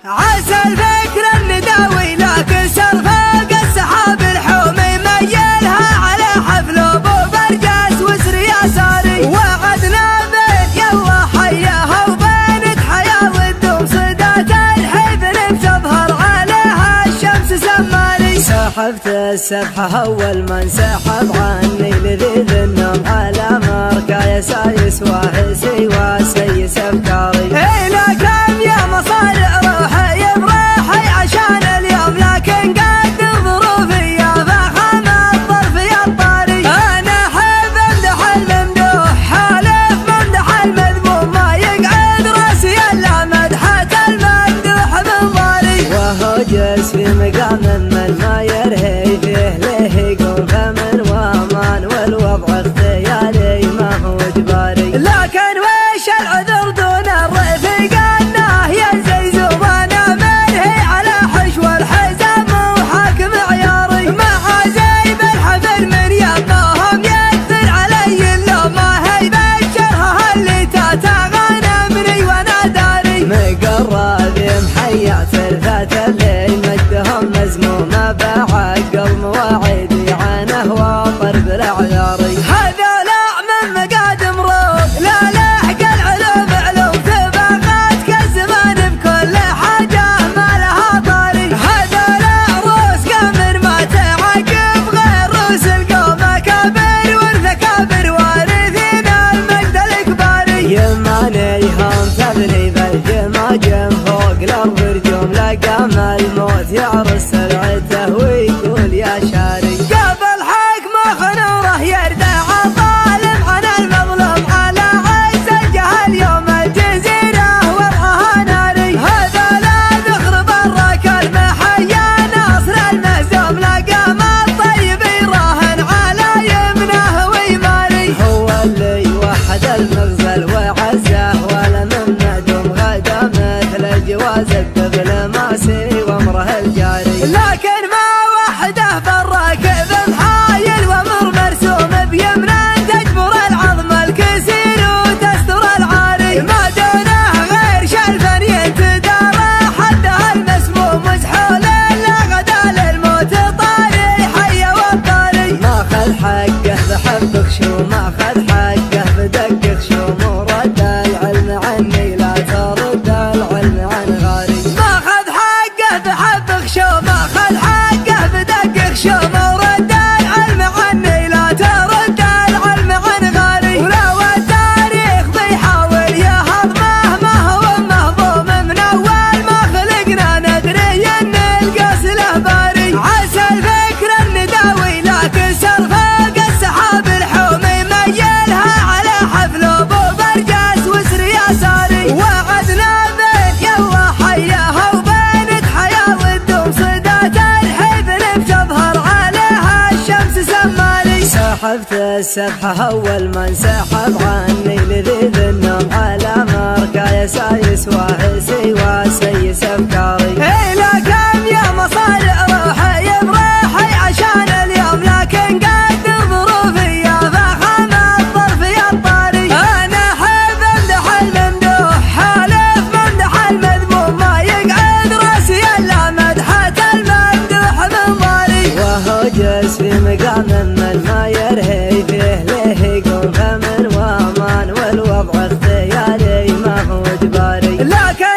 عسى الفكر النداوي لكن سرفاق السحاب الحومي ميلها على حفل ابو برجاس وسر يساري وعدنا بين يلا حياها وبينك حياه والدوم صدات الحزن بتظهر عليها الشمس سماري. سحبت السبحه اول ما انسحب عني لذيذ النوم على مركا يسايس واحسي وسيس افكاري. الى كم يا مصارع روحي بروحي عشان اليوم لكن قد ظروفي يا فخم الظرف يا الطاري. انا احب امدح الممدوح حالف ممدح المذموم ما يقعد راسي الا مدحة الممدوح من ضاري. وهو جالس في مقام من ما يرهي فيه له يقوم فمن وامان والوضع اختياري ما هو اجباري. لكن وش العذر دون الرفيق انه ينزل زوانا منهي على حشو الحزام وحاكم عياري. مع زيب الحفل من يمهم يكثر علي اللوم ما هي بشرها اللي تتغنمني وانا داري. مقرب محيا ثلثة الليل مجدهم مزمومة بعقل مواعيدي عنه وطرب الاعذاري. هذولا من مقادم روح لا لحق العلوم علوم سباقات كالزمان بكل حاجة ما لها طاري. هذولا روس قمر ما تعقب غير روس القوم اكابر والثكابر وارثين المجد الاكباري. يمانيهم تبني بالجماجم فوق الارض رجوم لقام الموت يعرس سرعته ويقول يا شاري. قبل حكم خنوره يردع الظالم عن المظلوم على عز الجهل يوم الجزيرة وضعها ناري. هذا لا ذخر برك المحيا ناصر المهزوم لقام الطيب يراهن على يمنه ويماري. هو اللي وحد المغزل وعزه ولا من ندم غدا مثل جواز الدبل ماسي وامره الجاري. لكن ما وحده بالراكب محايل وامر مرسوم بيمنه تجبر العظم الكسير وتستر العاري. ما دونه غير شلفا ينتدارى حدها المسموم مسحول الا غدا للموت طاري حي والطاري. ما خذ حقه بحبك شو ما خذ حقه بدقك شو ورد العلم عني لا ترد العلم عن غاري. ما خذ حقه بحبك شو ما خذ حقه بدقك شو ورد العلم عني لا ترد العلم عن غاري. ولو التاريخ بيحاول يهضمه ما هو مهضوم من اول ما خلقنا ندري ان القاس له باري. عسى الفكر النداوي لكن سرفاق السحاب الحومي ميلها على حفل ابو برجاس وسر يساري. وعدنا بين يلا حياها وبينك حياه والدوم صدات الحزن بتظهر عليها الشمس سماري. سحبت السبحه اول ما انسحب عني لذيذ النوم على مركا يسايس واحسي وسيس افكاري. الى كم يا مصارع روحي بروحي عشان اليوم لكن قد ظروفي يا فخم الظرف يا الطاري. انا احب امدح الممدوح حالف ممدح المذموم ما يقعد راسي الا مدحة الممدوح من ضاري. وهو جالس في مقام من ما يرهي فيه له يقوم فمن وامان والوضع اختياري ما هو اجباري. لكن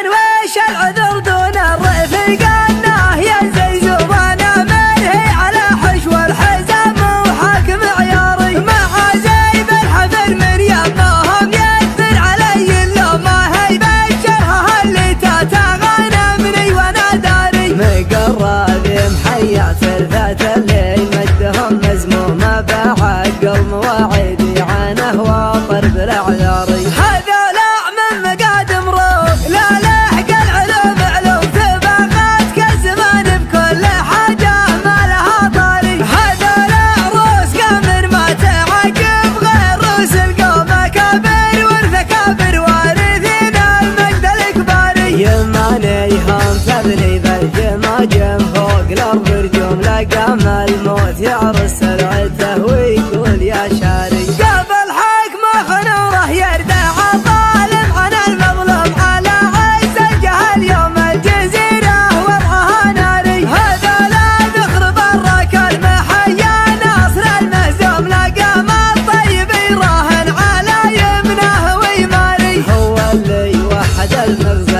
المغزى